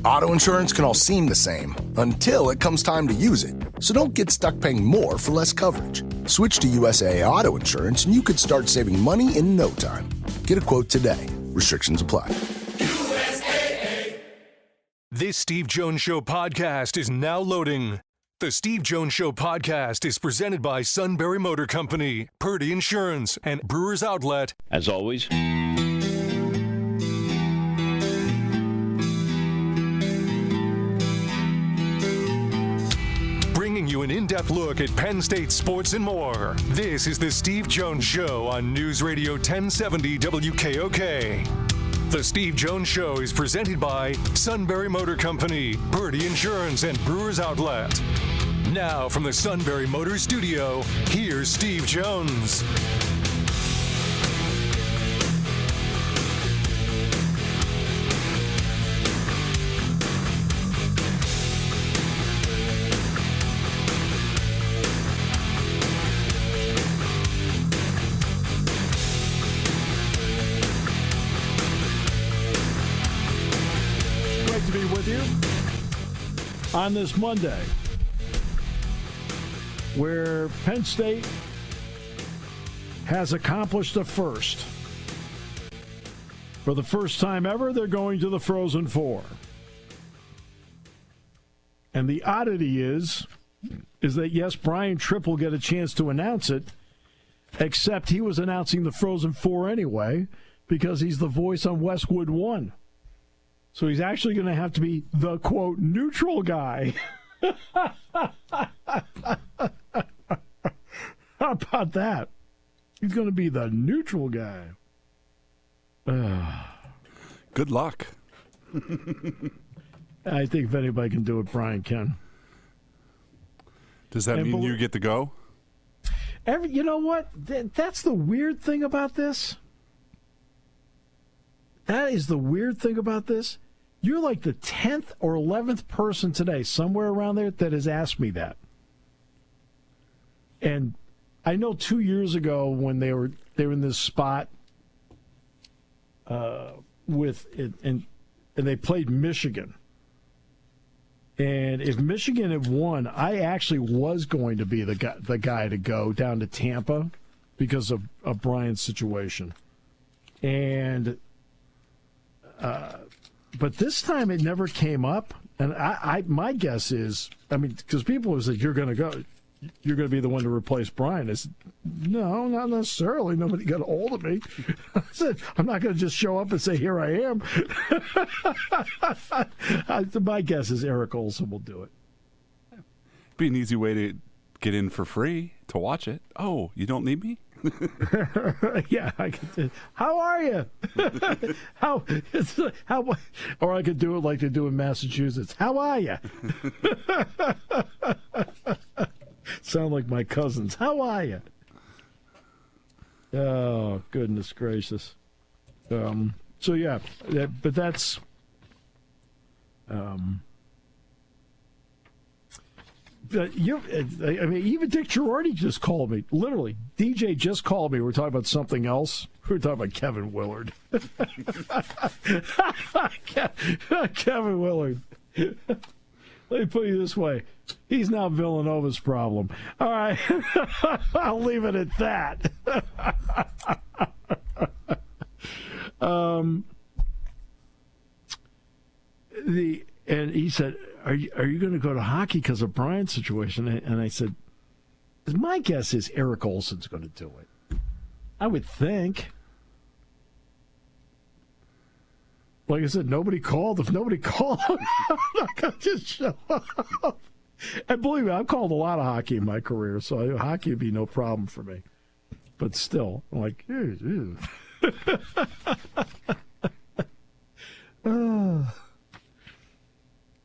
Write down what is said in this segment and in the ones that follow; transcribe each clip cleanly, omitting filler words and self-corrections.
Auto insurance can all seem the same until it comes time to use it. So don't get stuck paying more for less coverage. Switch to USAA Auto Insurance and you could start saving money in no time. Get a quote today. Restrictions apply. USAA. This Steve Jones Show podcast is now loading. The Steve Jones Show podcast is presented by Sunbury Motor Company, Purdy Insurance, and Brewers Outlet. As always, bringing you an in-depth look at Penn State sports and more. This is the Steve Jones Show on News Radio 1070 WKOK. The Steve Jones Show is presented by Sunbury Motor Company, Purdy Insurance, and Brewers Outlet. Now from the Sunbury Motor Studio, here's Steve Jones. Great to be with you on this Monday, where Penn State has accomplished a first. For the first time ever, they're going to the Frozen Four. And the oddity is that, yes, Brian Tripp will get a chance to announce it, except he was announcing the Frozen Four anyway, because he's the voice on Westwood One. So he's actually going to have to be the, quote, neutral guy. How about that? He's going to be the neutral guy. Good luck. I think if anybody can do it, Brian can. Does that mean you get to go? You know what? That's the weird thing about this. That is the weird thing about this. You're like the 10th or 11th person today, somewhere around there, that has asked me that. And I know 2 years ago when they were in this spot with it, and they played Michigan. And if Michigan had won, I actually was going to be the guy to go down to Tampa because of Brian's situation. And but this time it never came up. And my guess is, I mean, because people have said, you're going to go. You're going to be the one to replace Brian. I said, no, not necessarily. Nobody got a hold of me. I said, I'm not going to just show up and say, here I am. My guess is Eric Olson will do it. Be an easy way to get in for free to watch it. Oh, you don't need me? Yeah, I could. How are you? how? Or I could do it like they do in Massachusetts. How are you? Sound like my cousins. How are you? Oh, goodness gracious. So yeah, but that's. I mean, even Dick Girardi just called me. Literally, DJ just called me. We're talking about something else. We're talking about Kevin Willard. Kevin Willard. Let me put it this way. He's now Villanova's problem. All right. I'll leave it at that. And he said, are you going to go to hockey because of Brian's situation? And I said, my guess is Eric Olson's going to do it. I would think. Like I said, nobody called. If nobody called, I'm not going to just show up. And believe me, I've called a lot of hockey in my career, so hockey would be no problem for me. But still, I'm like, ew.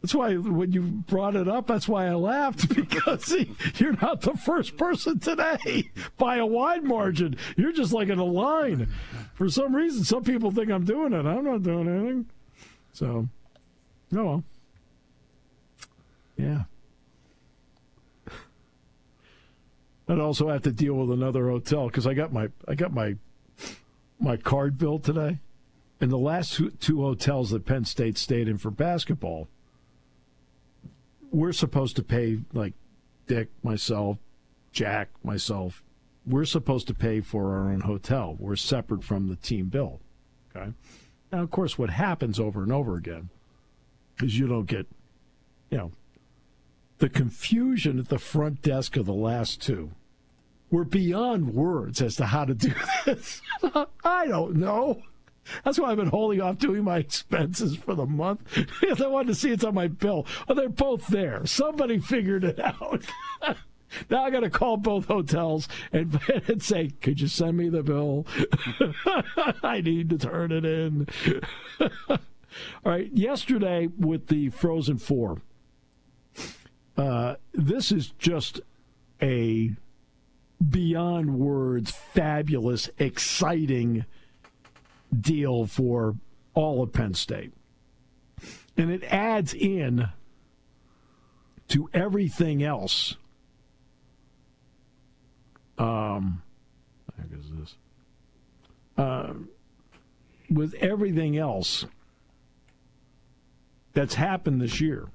That's why when you brought it up, that's why I laughed, because you're not the first person today by a wide margin. You're just like in a line. For some reason, some people think I'm doing it. I'm not doing anything. So, oh well. Yeah. I'd also have to deal with another hotel because I got my card bill today, And the last two hotels that Penn State stayed in for basketball, we're supposed to pay, like Dick, myself, Jack, myself, we're supposed to pay for our own hotel. We're separate from the team bill. Okay. Now, of course, what happens over and over again is you don't get, the confusion at the front desk of the last two. We're beyond words as to how to do this. I don't know. That's why I've been holding off doing my expenses for the month, because I wanted to see it's on my bill. Oh, they're both there. Somebody figured it out. Now I got to call both hotels and say, could you send me the bill? I need to turn it in. All right, yesterday with the Frozen Four, this is just a beyond words, fabulous, exciting deal for all of Penn State. And it adds in to everything else. With everything else that's happened this year.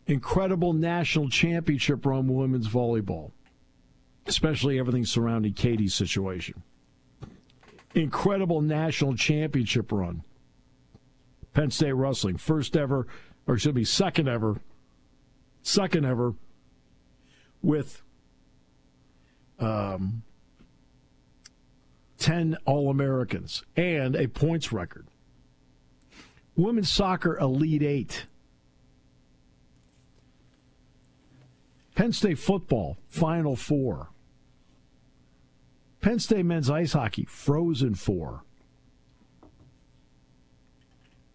Incredible national championship run women's volleyball, especially everything surrounding Katie's situation. Incredible national championship run. Penn State wrestling, second ever with 10 All-Americans and a points record. Women's soccer Elite Eight. Penn State football Final Four. Penn State men's ice hockey Frozen Four.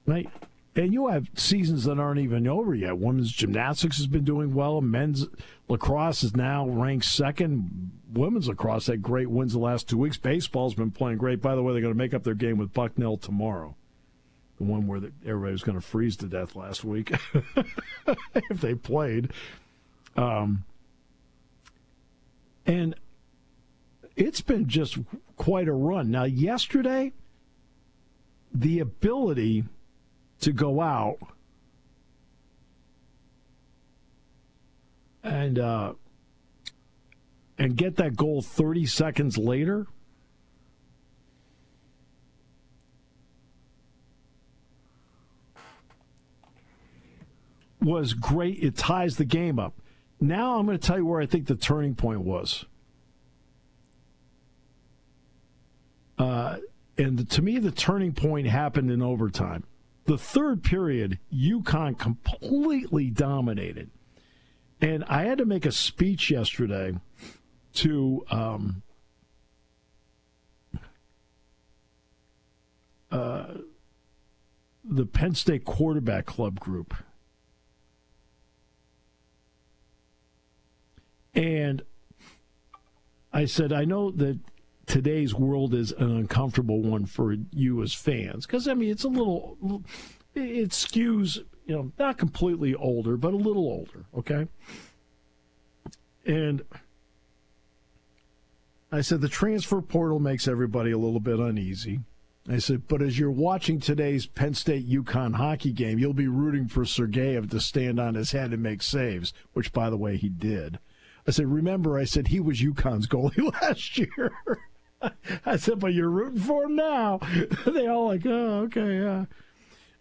Right? And you have seasons that aren't even over yet. Women's gymnastics has been doing well. Men's lacrosse is now ranked second. Women's lacrosse had great wins the last 2 weeks. Baseball's been playing great. By the way, they're going to make up their game with Bucknell tomorrow. The one where everybody was going to freeze to death last week if they played. And it's been just quite a run. Now, yesterday, the ability to go out and get that goal 30 seconds later was great. It ties the game up. Now I'm going to tell you where I think the turning point was. And to me, the turning point happened in overtime. The third period, UConn completely dominated. And I had to make a speech yesterday to the Penn State Quarterback Club group. And I said, I know that today's world is an uncomfortable one for you as fans. Because, I mean, it's it skews, not completely older, but a little older, okay? And I said, the transfer portal makes everybody a little bit uneasy. I said, but as you're watching today's Penn State-UConn hockey game, you'll be rooting for Sergeyev to stand on his head and make saves, which, by the way, he did. I said, remember, he was UConn's goalie last year. I said, but you're rooting for him now. They all like, oh, okay, yeah.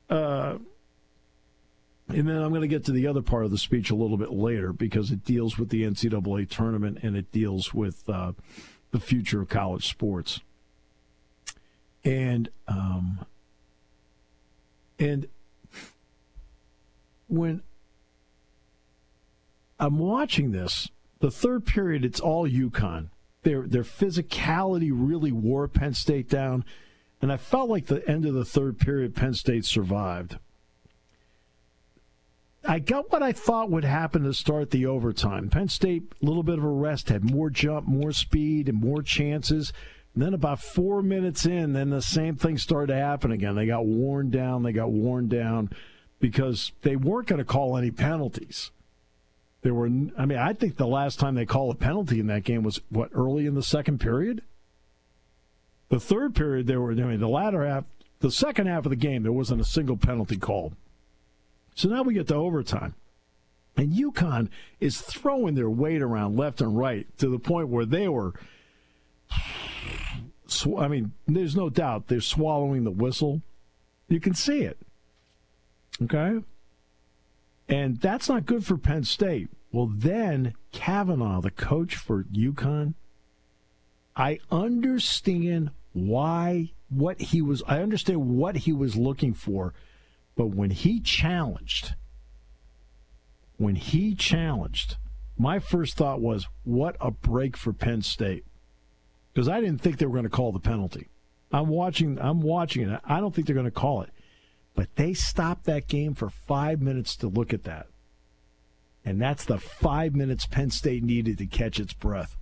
And then I'm going to get to the other part of the speech a little bit later because it deals with the NCAA tournament and it deals with the future of college sports. And when I'm watching this, the third period, it's all UConn. Their physicality really wore Penn State down, and I felt like the end of the third period, Penn State survived. I got what I thought would happen to start the overtime. Penn State, a little bit of a rest, had more jump, more speed, and more chances. And then about 4 minutes in, then the same thing started to happen again. They got worn down because they weren't going to call any penalties. I think the last time they called a penalty in that game was, early in the second period? The third period, the latter half, the second half of the game, there wasn't a single penalty called. So now we get to overtime. And UConn is throwing their weight around left and right to the point where they were, there's no doubt they're swallowing the whistle. You can see it. Okay? And that's not good for Penn State. Well, then Kavanaugh, the coach for UConn, I understand what he was looking for, but when he challenged, my first thought was, what a break for Penn State. Because I didn't think they were going to call the penalty. I'm watching it. I don't think they're going to call it. But they stopped that game for 5 minutes to look at that. And that's the 5 minutes Penn State needed to catch its breath.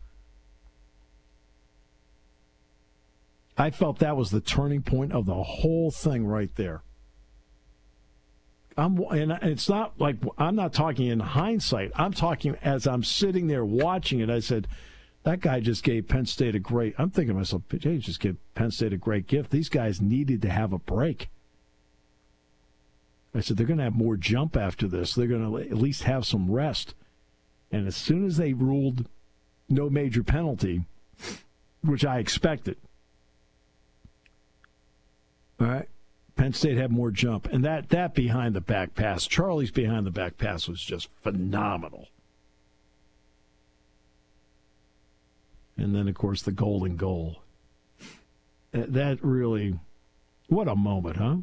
I felt that was the turning point of the whole thing right there. And it's not like I'm not talking in hindsight. I'm talking as I'm sitting there watching it. I said, that guy just gave Penn State I'm thinking to myself, he just gave Penn State a great gift. These guys needed to have a break. I said, they're going to have more jump after this. They're going to at least have some rest. And as soon as they ruled no major penalty, which I expected, all right, Penn State had more jump. And that behind the back pass, Charlie's behind the back pass was just phenomenal. And then, of course, the golden goal. That really, what a moment, huh?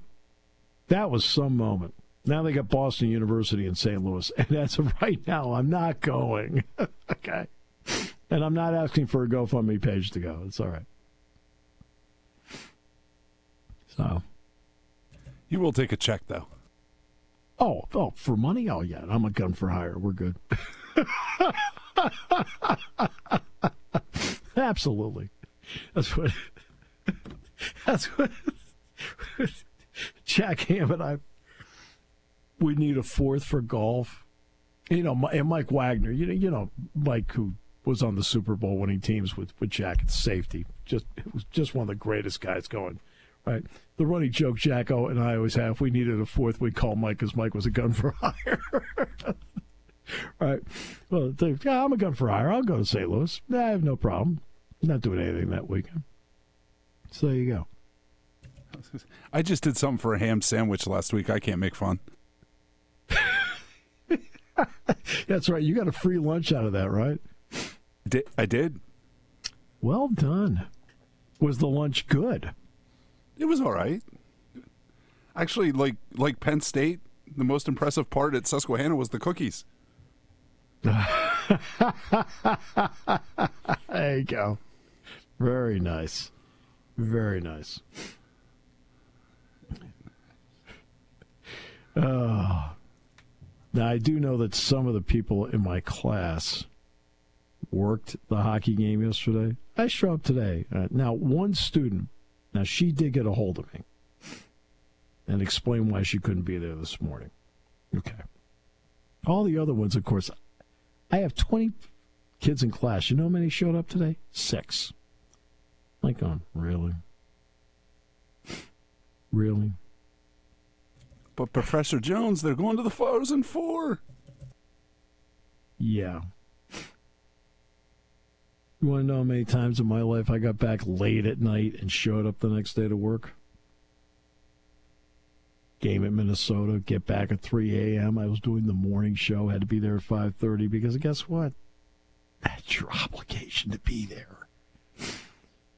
That was some moment. Now they got Boston University in St. Louis. And as of right now, I'm not going. Okay? And I'm not asking for a GoFundMe page to go. It's all right. So. You will take a check, though. Oh, for money? Oh, yeah. I'm a gun for hire. We're good. Absolutely. That's what Jack Ham and I, we need a fourth for golf. And Mike Wagner, you know Mike, who was on the Super Bowl winning teams with Jack at safety. It was just one of the greatest guys going, right? The running joke Jack and I always have, if we needed a fourth, we'd call Mike because Mike was a gun for hire. Right. Well, I'm a gun for hire. I'll go to St. Louis. I have no problem. I'm not doing anything that weekend. So there you go. I just did something for a ham sandwich last week. I can't make fun. That's right. You got a free lunch out of that, right? I did. Well done. Was the lunch good? It was all right. Actually, like Penn State, the most impressive part at Susquehanna was the cookies. There you go. Very nice. Very nice. Now, I do know that some of the people in my class worked the hockey game yesterday. I show up today. Now, one student, she did get a hold of me and explain why she couldn't be there this morning. Okay. All the other ones, of course, I have 20 kids in class. You know how many showed up today? 6. Like, really? Really? But Professor Jones, they're going to the Frozen Four. Yeah. You want to know how many times in my life I got back late at night and showed up the next day to work? Game at Minnesota, get back at 3 a.m. I was doing the morning show, had to be there at 5:30 because guess what? That's your obligation to be there.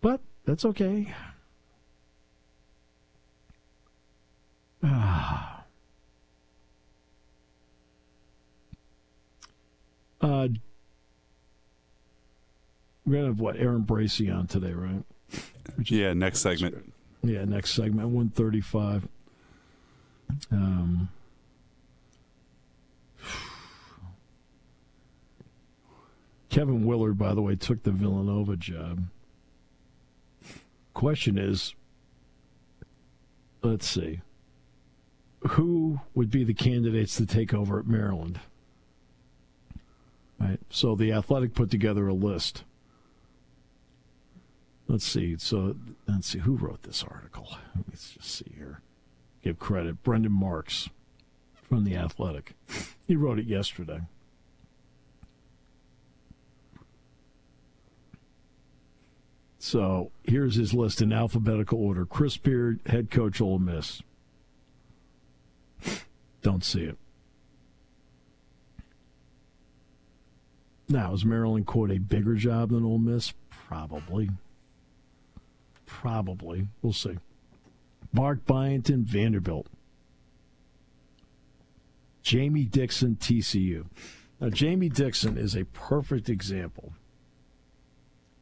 But that's okay. We're going to have, Aaron Bracy on today, right? Yeah, next segment. Yeah, next segment, 1:35. Kevin Willard, by the way, took the Villanova job. Question is, let's see, who would be the candidates to take over at Maryland? Right. So the Athletic put together a list. Let's see. So let's see who wrote this article. Let's just see here. Give credit. Brendan Marks from The Athletic. He wrote it yesterday. So here's his list in alphabetical order. Chris Beard, head coach, Ole Miss. Don't see it. Now, is Maryland, quote, a bigger job than Ole Miss? Probably. We'll see. Mark Byington, Vanderbilt. Jamie Dixon, TCU. Now, Jamie Dixon is a perfect example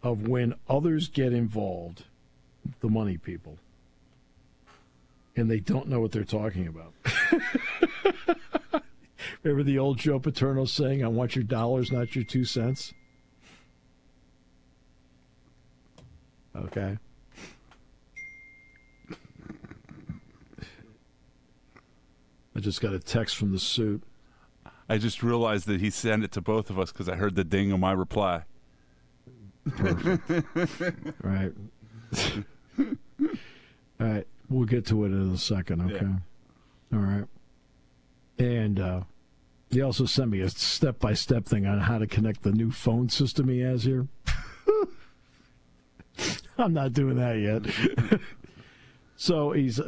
of when others get involved, the money people, and they don't know what they're talking about. Remember the old Joe Paterno saying, I want your dollars, not your 2 cents? Okay. I just got a text from the suit. I just realized that he sent it to both of us because I heard the ding on my reply. Perfect. Right. All right. We'll get to it in a second, okay? Yeah. All right. And he also sent me a step-by-step thing on how to connect the new phone system he has here. I'm not doing that yet. So he's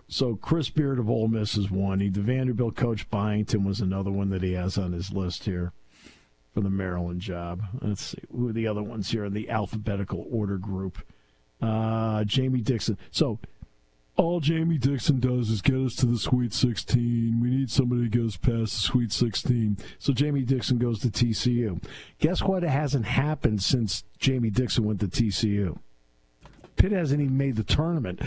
so Chris Beard of Ole Miss is one. The Vanderbilt coach Byington was another one that he has on his list here for the Maryland job. Let's see who are the other ones here in the alphabetical order group. Jamie Dixon. So all Jamie Dixon does is get us to the Sweet 16. We need somebody to get us past the Sweet 16. So Jamie Dixon goes to TCU. Guess what? It hasn't happened since Jamie Dixon went to TCU. Pitt hasn't even made the tournament.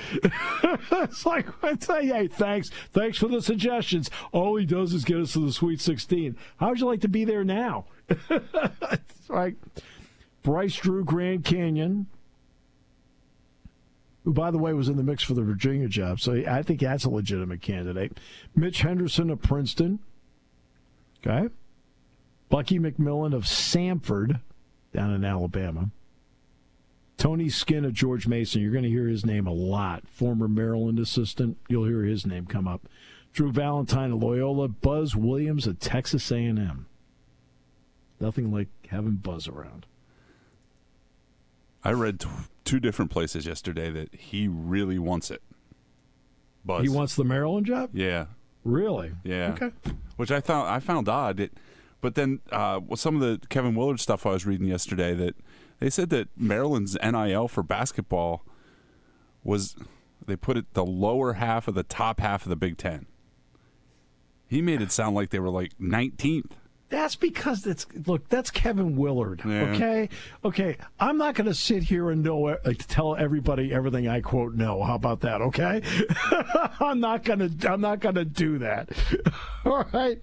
It's like, hey, thanks for the suggestions. All he does is get us to the Sweet 16. How would you like to be there now? Right. Bryce Drew, Grand Canyon, who, by the way, was in the mix for the Virginia job. So I think that's a legitimate candidate. Mitch Henderson of Princeton. Okay. Bucky McMillan of Samford down in Alabama. Tony Skinn of George Mason. You're going to hear his name a lot. Former Maryland assistant. You'll hear his name come up. Drew Valentine of Loyola. Buzz Williams of Texas A&M. Nothing like having Buzz around. I read two different places yesterday that he really wants it. Buzz. He wants the Maryland job? Yeah. Really? Yeah. Okay. Which I found odd. But then with some of the Kevin Willard stuff I was reading yesterday, that they said that Maryland's NIL for basketball was, they put it the lower half of the top half of the Big Ten. He made it sound like they were like 19th. That's because that's Kevin Willard. Yeah. Okay. I'm not going to sit here and tell everybody everything I quote know. How about that? Okay. I'm not going to do that. All right.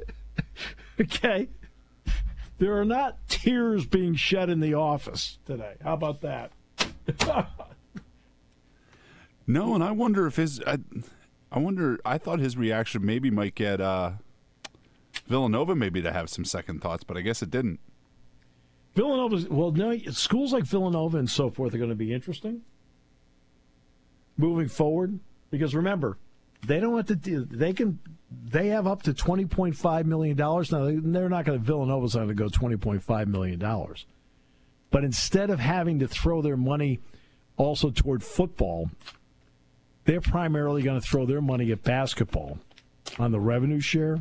Okay. There are not tears being shed in the office today. How about that? No, and I wonder if I thought his reaction maybe might get Villanova maybe to have some second thoughts, but I guess it didn't. Schools like Villanova and so forth are going to be interesting moving forward, because remember, they don't have to do. They have up to $20.5 million. Now they're not going to. Villanova's not going to go $20.5 million. But instead of having to throw their money also toward football, they're primarily going to throw their money at basketball on the revenue share.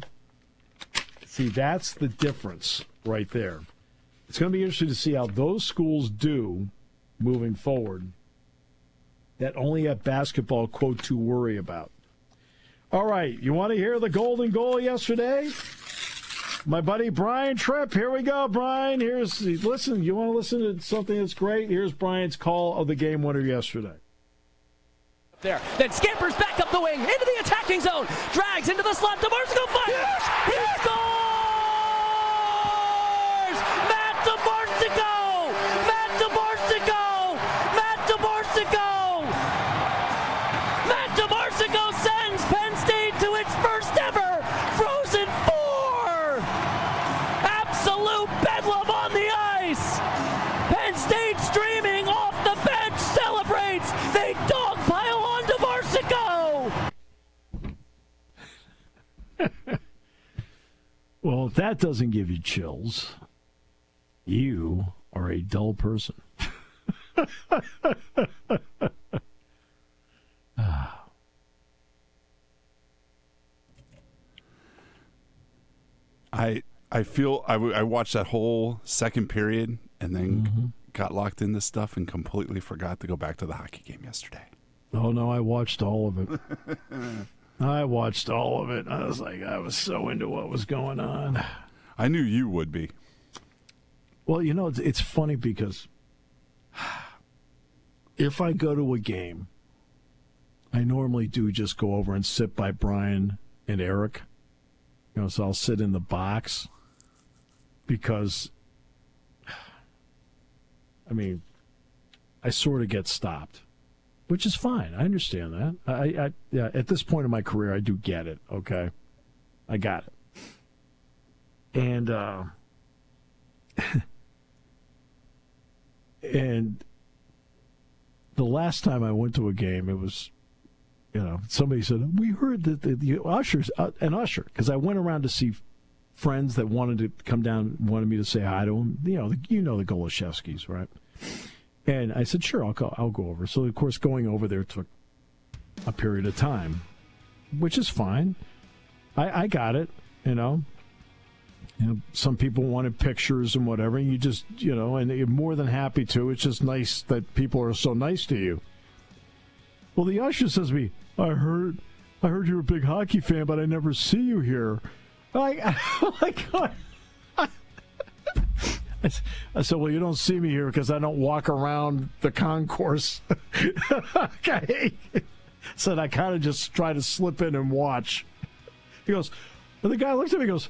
See, that's the difference right there. It's going to be interesting to see how those schools do moving forward that only have basketball, quote, to worry about. All right, you want to hear the golden goal yesterday? My buddy Brian Tripp. Here we go, Brian. You want to listen to something that's great? Here's Brian's call of the game winner yesterday. There, then scampers back up the wing, into the attacking zone, drags into the slot, DeMarco fires! He scores! Matt DeMarco! Matt DeMarco! Matt DeMarco! Matt DeMarco sends Penn State to its first ever Frozen Four! Absolute bedlam on the ice! Penn State streaming off the bench, Well, if that doesn't give you chills, you are a dull person. I feel I watched that whole second period and then got locked into stuff and completely forgot to go back to the hockey game yesterday. Oh, no, I watched all of it. I watched all of it. I was like, I was so into what was going on. I knew you would be. Well, you know, it's funny because if I go to a game, I normally do just go over and sit by Brian and Eric. You know, so I'll sit in the box because, I mean, I sort of get stopped, which is fine. I understand that. Yeah, at this point in my career, I do get it, okay? I got it. And, and the last time I went to a game, it was, you know, somebody said, we heard that the ushers, an usher, because I went around to see friends that wanted to come down, wanted me to say hi to them. You know the Goloszewskis, right? And I said, sure, I'll go over. So, of course, going over there took a period of time, which is fine. I got it, you know. Some people wanted pictures and whatever, and you just, you know, and you're more than happy to. It's just nice that people are so nice to you. Well, the usher says to me, I heard you're a big hockey fan, but I never see you here. I said, well, you don't see me here because I don't walk around the concourse. Okay. Said I kind of just try to slip in and watch. He goes, and the guy looks at me and goes,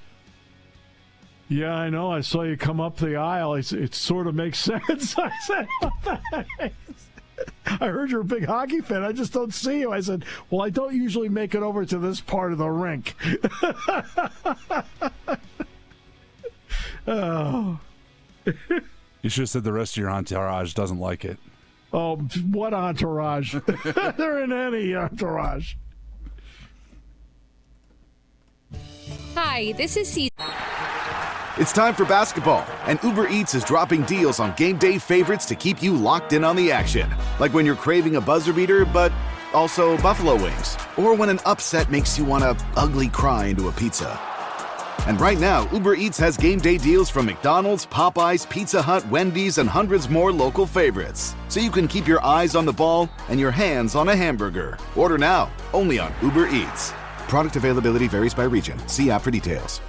yeah, I know. I saw you come up the aisle. It sort of makes sense. I said, what the heck? I heard you're a big hockey fan. I just don't see you. I said, well, I don't usually make it over to this part of the rink. Oh. You should have said the rest of your entourage doesn't like it. Oh, what entourage? They're in any entourage. Hi, this is C. It's time for basketball, and Uber Eats is dropping deals on game day favorites to keep you locked in on the action. Like when you're craving a buzzer beater, but also buffalo wings. Or when an upset makes you want to ugly cry into a pizza. And right now, Uber Eats has game day deals from McDonald's, Popeyes, Pizza Hut, Wendy's, and hundreds more local favorites. So you can keep your eyes on the ball and your hands on a hamburger. Order now, only on Uber Eats. Product availability varies by region. See app for details.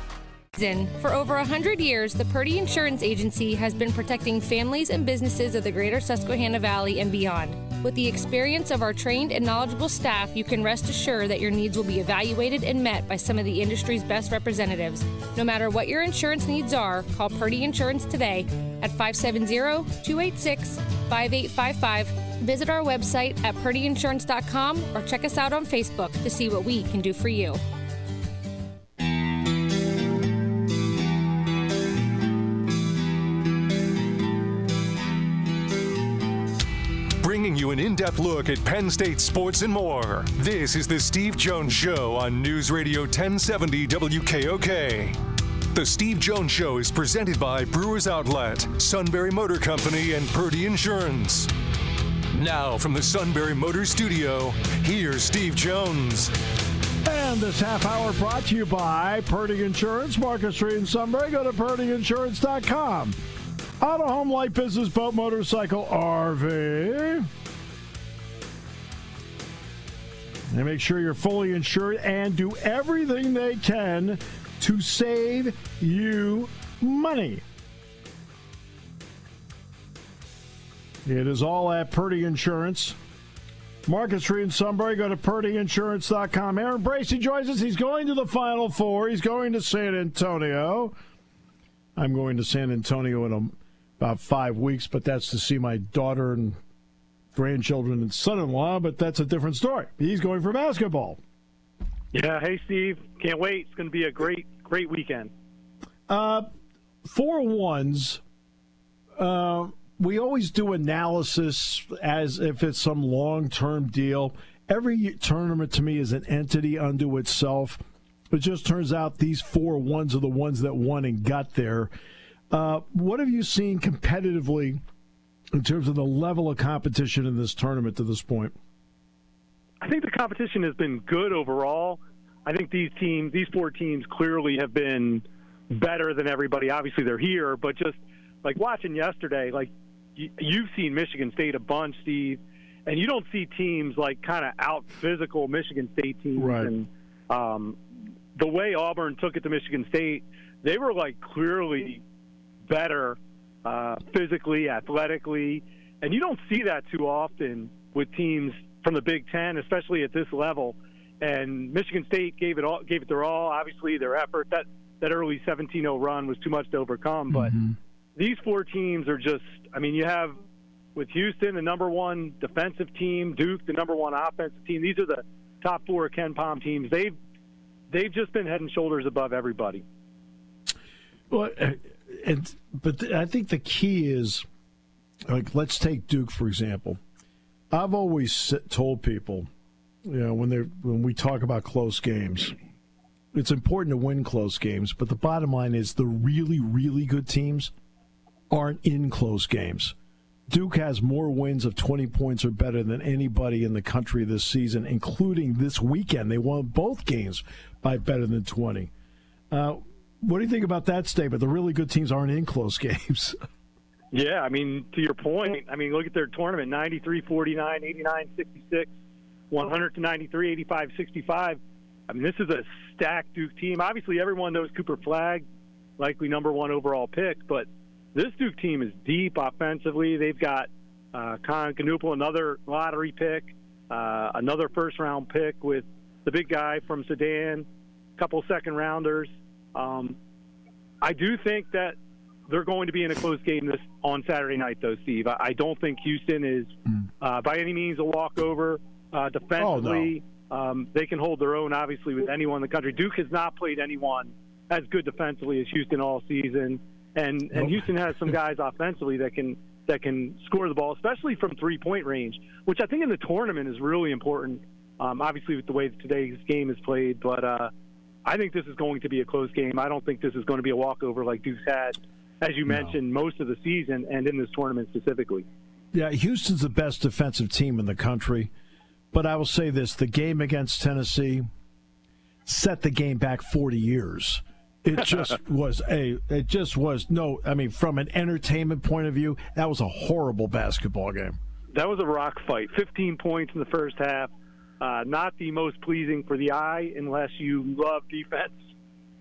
For over 100 years, the Purdy Insurance Agency has been protecting families and businesses of the greater Susquehanna Valley and beyond. With the experience of our trained and knowledgeable staff, you can rest assured that your needs will be evaluated and met by some of the industry's best representatives. No matter what your insurance needs are, call Purdy Insurance today at 570-286-5855. Visit our website at purdyinsurance.com or check us out on Facebook to see what we can do for you. Bringing you an in-depth look at Penn State sports and more. This is the Steve Jones Show on News Radio 1070 WKOK. The Steve Jones Show is presented by Brewers Outlet, Sunbury Motor Company, and Purdy Insurance. Now from the Sunbury Motor Studio, here's Steve Jones. And this half hour brought to you by Purdy Insurance, Market Street in Sunbury. Go to purdyinsurance.com. Auto, home, light, business, boat, motorcycle, RV. They make sure you're fully insured and do everything they can to save you money. It is all at Purdy Insurance. Market Street in Sunbury. Go to purdyinsurance.com. Aaron Bracy joins us. He's going to the Final Four. He's going to San Antonio. I'm going to San Antonio in about 5 weeks, but that's to see my daughter and grandchildren and son-in-law, but that's a different story. He's going for basketball. Yeah, hey, Steve. Can't wait. It's going to be a great weekend. 4-1s, we always do analysis as if it's some long-term deal. Every tournament, to me, is an entity unto itself. It just turns out these 4 ones are the ones that won and got there. What have you seen competitively in terms of the level of competition in this tournament to this point? I think the competition has been good overall. I think these 4 teams clearly have been better than everybody. Obviously, they're here, but just like watching yesterday, like you've seen Michigan State a bunch, Steve, and you don't see teams like kind of out physical Michigan State teams. Right. And the way Auburn took it to Michigan State, they were like clearly better physically, athletically, and you don't see that too often with teams from the Big Ten, especially at this level. And Michigan State gave it their all. Obviously, their effort, that early 17-0 run was too much to overcome. But these 4 teams are just, I mean, you have with Houston, the number 1 defensive team, Duke, the number 1 offensive team. These are the top 4 Ken Pom teams. They've just been head and shoulders above everybody. Well, but I think the key is, like, let's take Duke, for example. I've always told people, when we talk about close games, it's important to win close games, but the bottom line is the really, really good teams aren't in close games. Duke has more wins of 20 points or better than anybody in the country this season, including this weekend. They won both games by better than 20. What do you think about that statement? The really good teams aren't in close games. Yeah, I mean, to your point, I mean, look at their tournament, 93-49, 89-66, 100-93, 85-65. I mean, this is a stacked Duke team. Obviously, everyone knows Cooper Flagg, likely number 1 overall pick, but this Duke team is deep offensively. They've got Con Knuppel, another lottery pick, another first-round pick with the big guy from Sudan, a couple second-rounders. I do think that they're going to be in a close game on Saturday night, though, Steve. I don't think Houston is by any means a walkover defensively. Oh, no. They can hold their own, obviously, with anyone in the country. Duke has not played anyone as good defensively as Houston all season, and Houston has some guys offensively that can score the ball, especially from three-point range, which I think in the tournament is really important. Obviously, with the way today's game is played, but I think this is going to be a close game. I don't think this is going to be a walkover like Duke's had, as you mentioned, most of the season and in this tournament specifically. Yeah, Houston's the best defensive team in the country. But I will say this, the game against Tennessee set the game back 40 years. It just from an entertainment point of view, that was a horrible basketball game. That was a rock fight. 15 points in the first half. Not the most pleasing for the eye unless you love defense.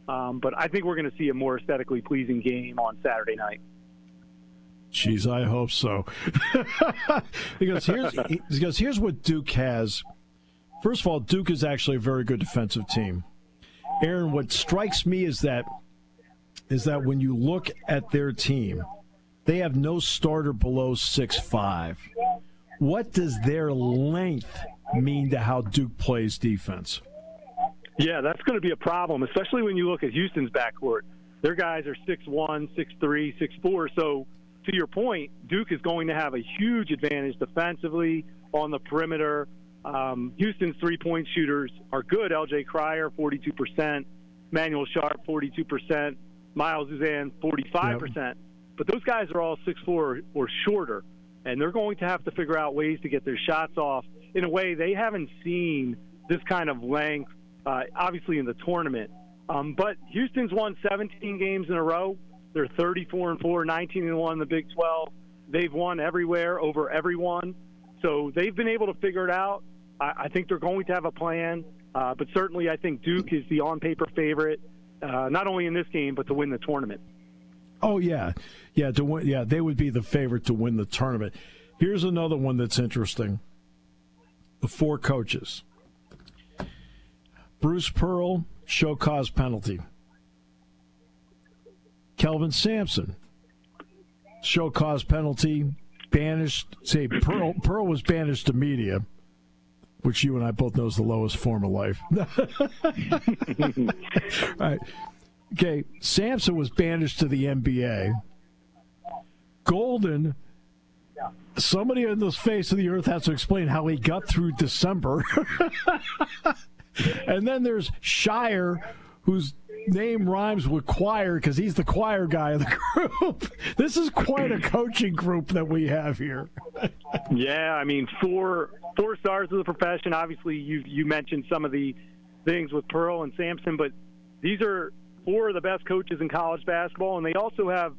But I think we're going to see a more aesthetically pleasing game on Saturday night. Jeez, I hope so. because here's what Duke has. First of all, Duke is actually a very good defensive team. Aaron, what strikes me is that when you look at their team, they have no starter below 6'5". What does their length mean to how Duke plays defense? Yeah, that's going to be a problem, especially when you look at Houston's backcourt. Their guys are 6'1", 6'3", 6'4", so to your point, Duke is going to have a huge advantage defensively on the perimeter. Houston's three-point shooters are good. L.J. Cryer, 42%. Manuel Sharp, 42%. Miles Uzan, 45%. Yep. But those guys are all 6'4" or shorter, and they're going to have to figure out ways to get their shots off in a way they haven't seen this kind of length, obviously, in the tournament. But Houston's won 17 games in a row. They're 34-4, 19-1 in the Big 12. They've won everywhere over everyone. So they've been able to figure it out. I think they're going to have a plan. But certainly I think Duke is the on-paper favorite, not only in this game, but to win the tournament. Oh, yeah. Yeah, to win, yeah, they would be the favorite to win the tournament. Here's another one that's interesting. The 4 coaches. Bruce Pearl, show cause penalty. Kelvin Sampson, show cause penalty, banished. Say Pearl was banished to media, which you and I both know is the lowest form of life. All right. Okay, Sampson was banished to the NBA. Golden, somebody on the face of the earth has to explain how he got through December. And then there's Shire, whose name rhymes with choir because he's the choir guy of the group. This is quite a coaching group that we have here. Yeah, I mean, four stars of the profession. Obviously, you mentioned some of the things with Pearl and Sampson, but these are four of the best coaches in college basketball, and they also have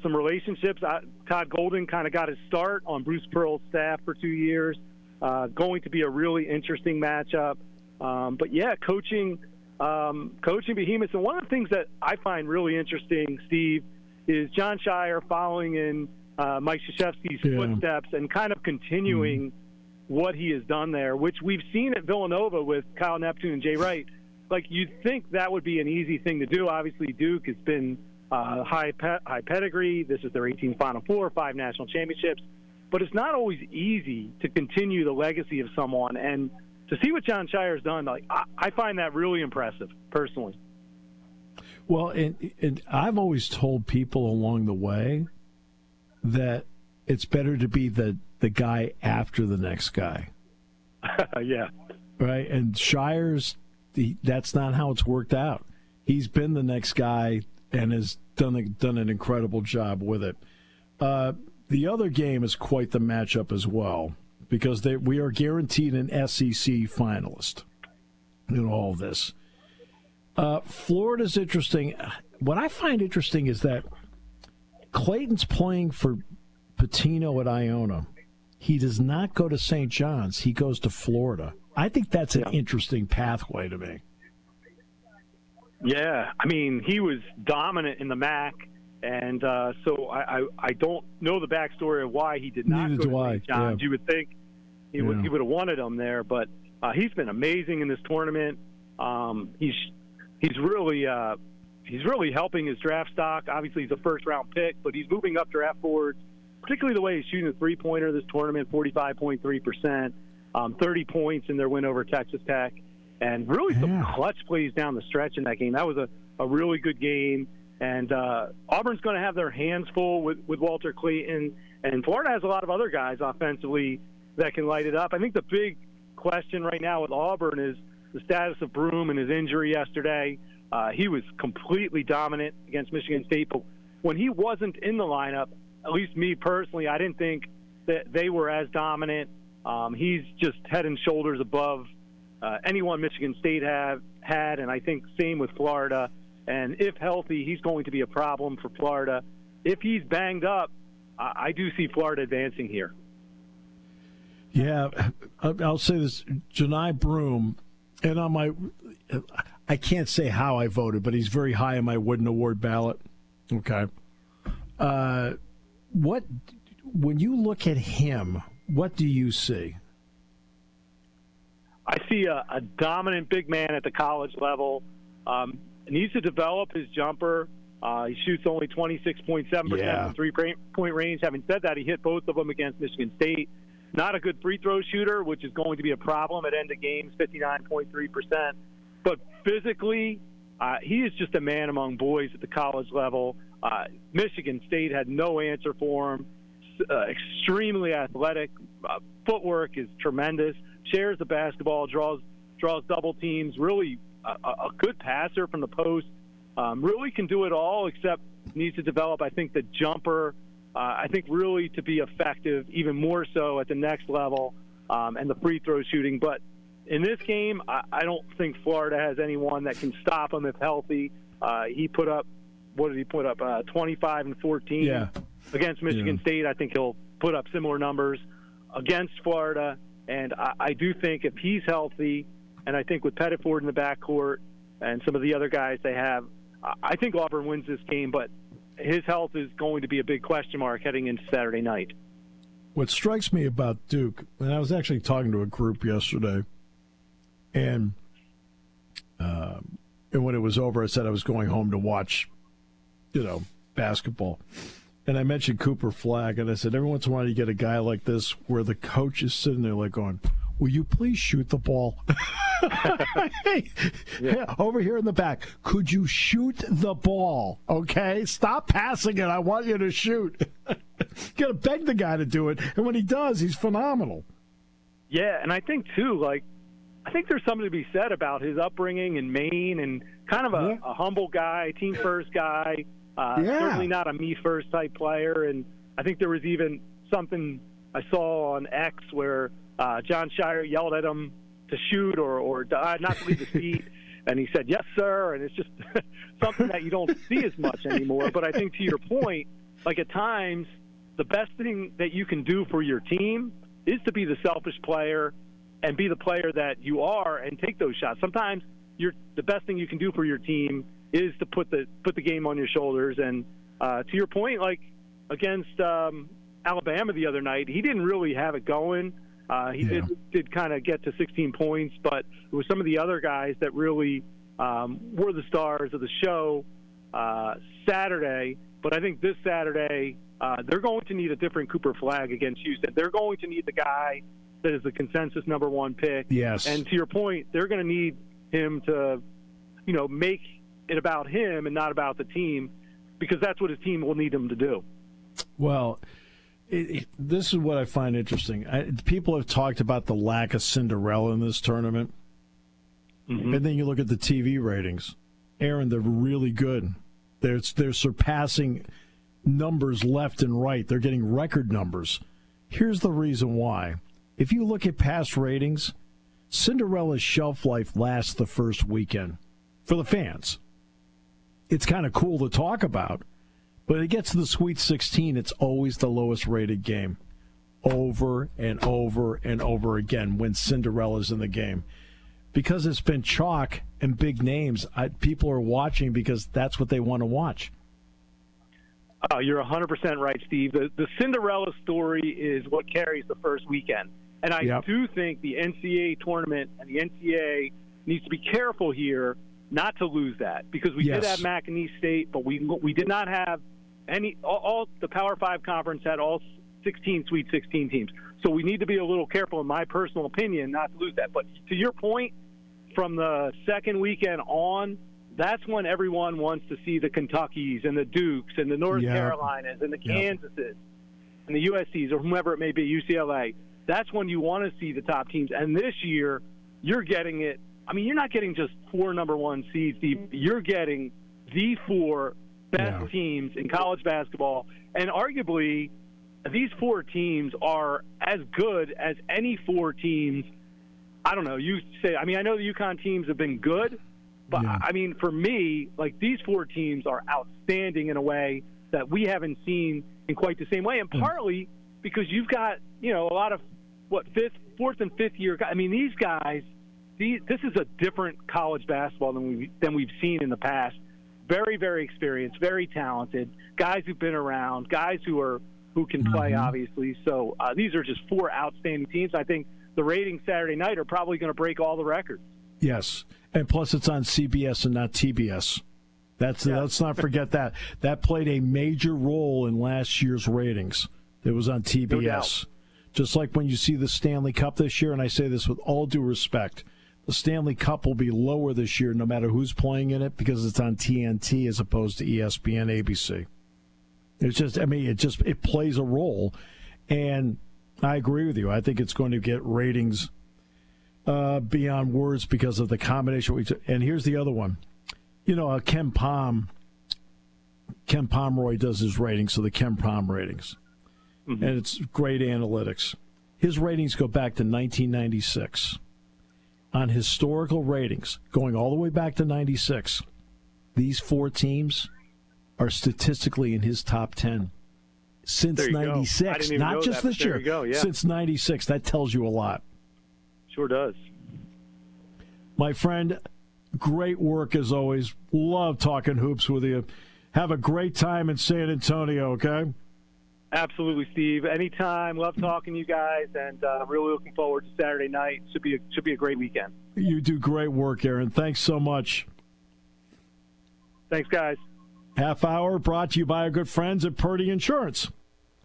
some relationships. Todd Golden kind of got his start on Bruce Pearl's staff for 2 years. Going to be a really interesting matchup. But yeah, coaching behemoths. And one of the things that I find really interesting, Steve, is John Shire following in Mike Krzyzewski's footsteps and kind of continuing what he has done there, which we've seen at Villanova with Kyle Neptune and Jay Wright. Like, you'd think that would be an easy thing to do. Obviously, Duke has been high pedigree. This is their 18th Final Four, 5 national championships. But it's not always easy to continue the legacy of someone. And to see what John Shire's done, like, I find that really impressive, personally. Well, and I've always told people along the way that it's better to be the guy after the next guy. Yeah. Right? And Shire's, that's not how it's worked out. He's been the next guy and has done an incredible job with it. The other game is quite the matchup as well, because we are guaranteed an SEC finalist in all of this. Florida's interesting. What I find interesting is that Clayton's playing for Pitino at Iona. He does not go to St. John's. He goes to Florida. I think that's an interesting pathway to me. Yeah, I mean, he was dominant in the MAC, and so I don't know the backstory of why he did not go to St. John's. You would think he would have wanted him there, but he's been amazing in this tournament. He's really helping his draft stock. Obviously, he's a first-round pick, but he's moving up draft boards, particularly the way he's shooting the three-pointer this tournament, 45.3%, 30 points in their win over Texas Tech, and really some clutch plays down the stretch in that game. That was a really good game, and Auburn's going to have their hands full with Walter Clayton, and Florida has a lot of other guys offensively that can light it up. I think the big question right now with Auburn is the status of Broome and his injury yesterday. He was completely dominant against Michigan State, but when he wasn't in the lineup, at least me personally, I didn't think that they were as dominant. He's just head and shoulders above anyone Michigan State had, and I think same with Florida. And if healthy, he's going to be a problem for Florida. If he's banged up, I do see Florida advancing here. Yeah, I'll say this. Johni Broome, and I can't say how I voted, but he's very high on my Wooden Award ballot. Okay. When you look at him, what do you see? I see a dominant big man at the college level. Needs to develop his jumper. He shoots only 26.7% from three-point range. Having said that, he hit both of them against Michigan State. Not a good free throw shooter, which is going to be a problem at end of games, 59.3%. But physically, he is just a man among boys at the college level. Michigan State had no answer for him. Extremely athletic. Footwork is tremendous. Shares the basketball, draws double teams. Really a good passer from the post. Really can do it all, except needs to develop, I think, the jumper. I think really to be effective, even more so at the next level, and the free throw shooting. But in this game, I don't think Florida has anyone that can stop him if healthy. He put up, 25 and 14 against Michigan State. I think he'll put up similar numbers against Florida. And I do think if he's healthy, and I think with Pettiford in the backcourt and some of the other guys they have, I think Auburn wins this game, but his health is going to be a big question mark heading into Saturday night. What strikes me about Duke, and I was actually talking to a group yesterday, and when it was over, I said I was going home to watch, basketball. And I mentioned Cooper Flagg, and I said, every once in a while you get a guy like this where the coach is sitting there like going, will you please shoot the ball? Over here in the back, could you shoot the ball? Okay? Stop passing it. I want you to shoot. You got to beg the guy to do it. And when he does, he's phenomenal. Yeah, and I think, too, like, I think there's something to be said about his upbringing in Maine and kind of a humble guy, team-first guy, certainly not a me-first type player. And I think there was even something I saw on X where John Shire yelled at him to shoot or not to leave his feet. And he said, yes, sir. And it's just something that you don't see as much anymore. But I think to your point, like at times, the best thing that you can do for your team is to be the selfish player and be the player that you are and take those shots. Sometimes the best thing you can do for your team is to put the game on your shoulders. And to your point, like against Alabama the other night, he didn't really have it going. He did kind of get to 16 points, but it was some of the other guys that really were the stars of the show Saturday. But I think this Saturday, they're going to need a different Cooper Flagg against Houston. They're going to need the guy that is the consensus number one pick. Yes. And to your point, they're going to need him to, make it about him and not about the team, because that's what his team will need him to do. Well, this is what I find interesting. People have talked about the lack of Cinderella in this tournament. Mm-hmm. And then you look at the TV ratings. Aaron, they're really good. They're surpassing numbers left and right. They're getting record numbers. Here's the reason why. If you look at past ratings, Cinderella's shelf life lasts the first weekend for the fans. It's kind of cool to talk about, but it gets to the Sweet 16, it's always the lowest rated game over and over and over again when Cinderella's in the game. Because it's been chalk and big names, people are watching because that's what they want to watch. You're 100% right, Steve. The Cinderella story is what carries the first weekend. And I do think the NCAA tournament and the NCAA needs to be careful here not to lose that, because we did have McNeese State, but we did not have all the Power 5 conference had all 16 Sweet 16 teams. So we need to be a little careful, in my personal opinion, not to lose that. But to your point, from the second weekend on, that's when everyone wants to see the Kentuckys and the Dukes and the North Carolinas and the Kansases and the USCs or whomever it may be, UCLA. That's when you want to see the top teams. And this year, you're getting it. I mean, you're not getting just 4 number 1 seeds, Steve. You're getting the 4 best teams in college basketball. And arguably, these 4 teams are as good as any 4 teams. I don't know. You say, I know the UConn teams have been good, but for me, like, these 4 teams are outstanding in a way that we haven't seen in quite the same way. And partly because you've got, a lot of, fourth and fifth year guys. These guys, this is a different college basketball than we've seen in the past. Very, very experienced, very talented, guys who've been around, guys who can play, obviously. So these are just 4 outstanding teams. I think the ratings Saturday night are probably going to break all the records. Yes, and plus it's on CBS and not TBS. Let's not forget that. That played a major role in last year's ratings. It was on TBS. No doubt. Just like when you see the Stanley Cup this year, and I say this with all due respect, the Stanley Cup will be lower this year no matter who's playing in it because it's on TNT as opposed to ESPN, ABC. It's just, it plays a role. And I agree with you. I think it's going to get ratings beyond words because of the combination. And here's the other one. Ken Pomeroy does his ratings, so the Ken Pom ratings. Mm-hmm. And it's great analytics. His ratings go back to 1996. On historical ratings, going all the way back to 96, these 4 teams are statistically in his top 10 since 96. Not just this year. Since 96. That tells you a lot. Sure does. My friend, great work as always. Love talking hoops with you. Have a great time in San Antonio, okay? Absolutely, Steve. Anytime. Love talking to you guys, and really looking forward to Saturday night. Should be a great weekend. You do great work, Aaron. Thanks so much. Thanks, guys. Half hour brought to you by our good friends at Purdy Insurance.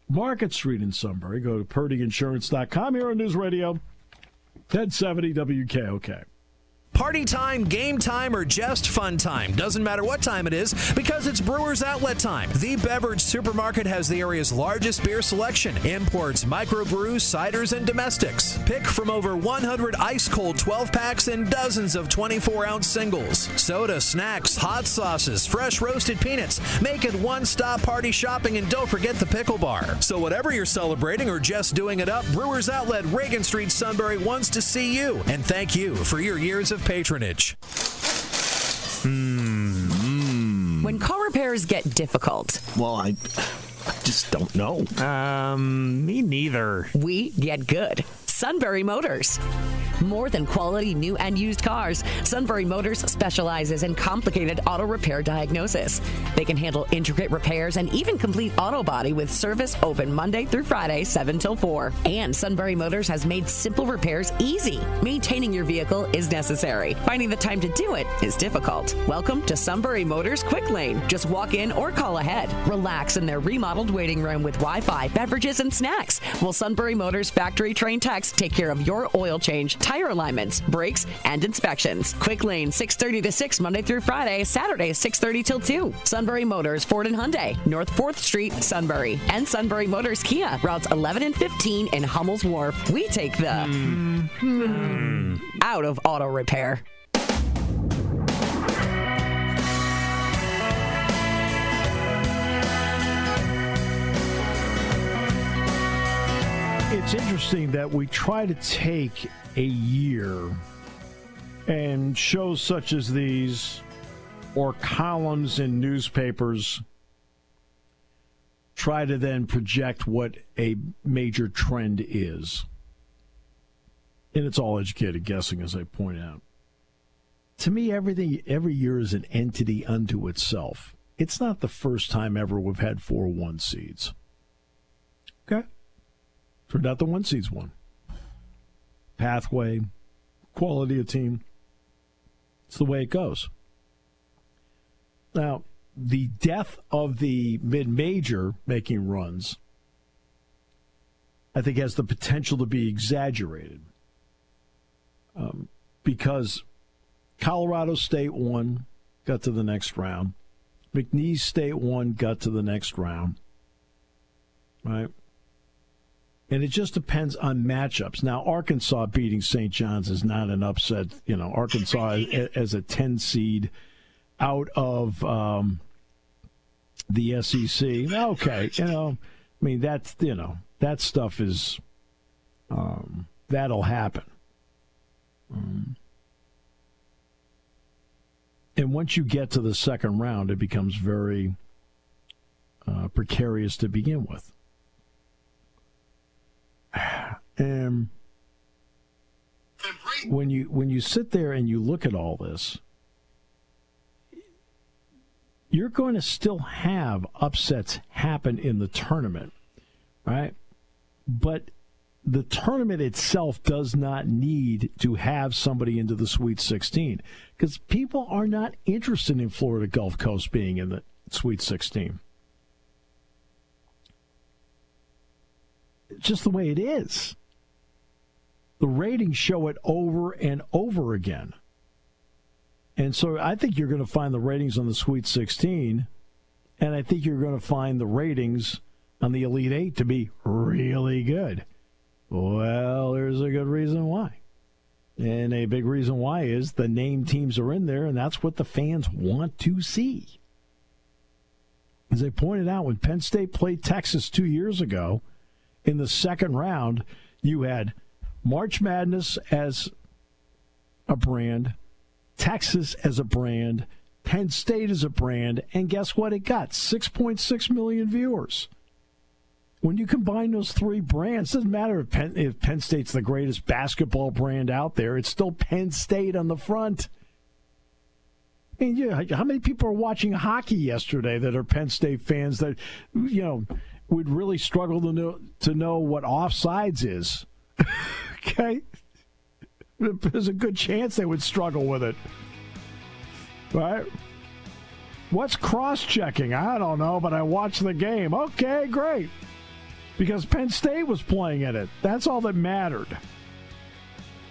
Market Street in Sunbury. Go to purdyinsurance.com here on News Radio 1070 WKOK. party time, game time, or just fun time. Doesn't matter what time it is because it's Brewers Outlet time. The beverage supermarket has the area's largest beer selection, imports, microbrews, ciders, and domestics. Pick from over 100 ice-cold 12-packs and dozens of 24-ounce singles. Soda, snacks, hot sauces, fresh roasted peanuts. Make it one-stop party shopping, and don't forget the pickle bar. So whatever you're celebrating or just doing it up, Brewers Outlet, Reagan Street, Sunbury wants to see you. And thank you for your years of patronage. When car repairs get difficult. Well, I just don't know. Me neither. We get good. Sunbury Motors. More than quality new and used cars, Sunbury Motors specializes in complicated auto repair diagnosis. They can handle intricate repairs and even complete auto body with service open Monday through Friday, 7 till 4. And Sunbury Motors has made simple repairs easy. Maintaining your vehicle is necessary. Finding the time to do it is difficult. Welcome to Sunbury Motors Quick Lane. Just walk in or call ahead. Relax in their remodeled waiting room with Wi-Fi, beverages, and snacks. While Sunbury Motors factory-trained techs take care of your oil change, tire alignments, brakes, and inspections. Quick Lane, 6:30 to 6, Monday through Friday, Saturday, 6:30 till 2. Sunbury Motors, Ford and Hyundai, North 4th Street, Sunbury. And Sunbury Motors Kia, routes 11 and 15 in Hummel's Wharf. We take the out of auto repair. It's interesting that we try to take a year and shows such as these or columns in newspapers try to then project what a major trend is. And it's all educated guessing, as I point out. To me, every year is an entity unto itself. It's not the first time ever we've had 4 1 seeds. Okay? Turned out the 1 seeds won. Pathway, quality of team. It's the way it goes. Now, the death of the mid-major making runs, I think, has the potential to be exaggerated. Because Colorado State won, got to the next round. McNeese State won, got to the next round. Right? And it just depends on matchups. Now, Arkansas beating St. John's is not an upset. You know, Arkansas as a 10 seed out of the SEC. Okay, you know, I mean, that's, you know, that stuff is, that'll happen. And once you get to the second round, it becomes very precarious to begin with. And when you sit there and you look at all this, you're going to still have upsets happen in the tournament, right? But the tournament itself does not need to have somebody into the Sweet 16 because people are not interested in Florida Gulf Coast being in the Sweet 16. It's just the way it is. The ratings show it over and over again. And so I think you're going to find the ratings on the Sweet 16, and I think you're going to find the ratings on the Elite 8 to be really good. Well, there's a good reason why. And a big reason why is the named teams are in there, and that's what the fans want to see. As I pointed out, when Penn State played Texas 2 years ago, in the second round, you had March Madness as a brand, Texas as a brand, Penn State as a brand, and guess what it got? 6.6 million viewers. When you combine those three brands, it doesn't matter if Penn State's the greatest basketball brand out there, it's still Penn State on the front. I mean, how many people are watching hockey yesterday that are Penn State fans that, you know, would really struggle to know what offsides is? Okay? There's a good chance they would struggle with it. Right? What's cross-checking? I don't know, but I watched the game. Okay, great. Because Penn State was playing in it. That's all that mattered.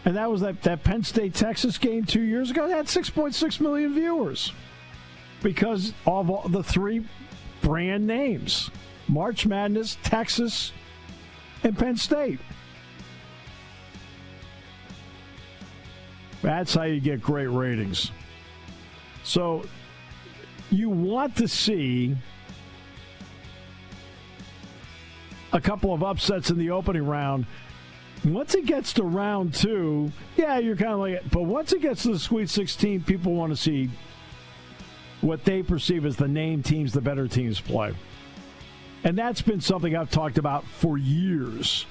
And that was that Penn State Texas game 2 years ago. That had 6.6 million viewers because of all the three brand names: March Madness, Texas, and Penn State. That's how you get great ratings. So you want to see a couple of upsets in the opening round. Once it gets to round two, yeah, you're kind of like, but once it gets to the Sweet 16, people want to see what they perceive as the name teams, the better teams play. And that's been something I've talked about for years.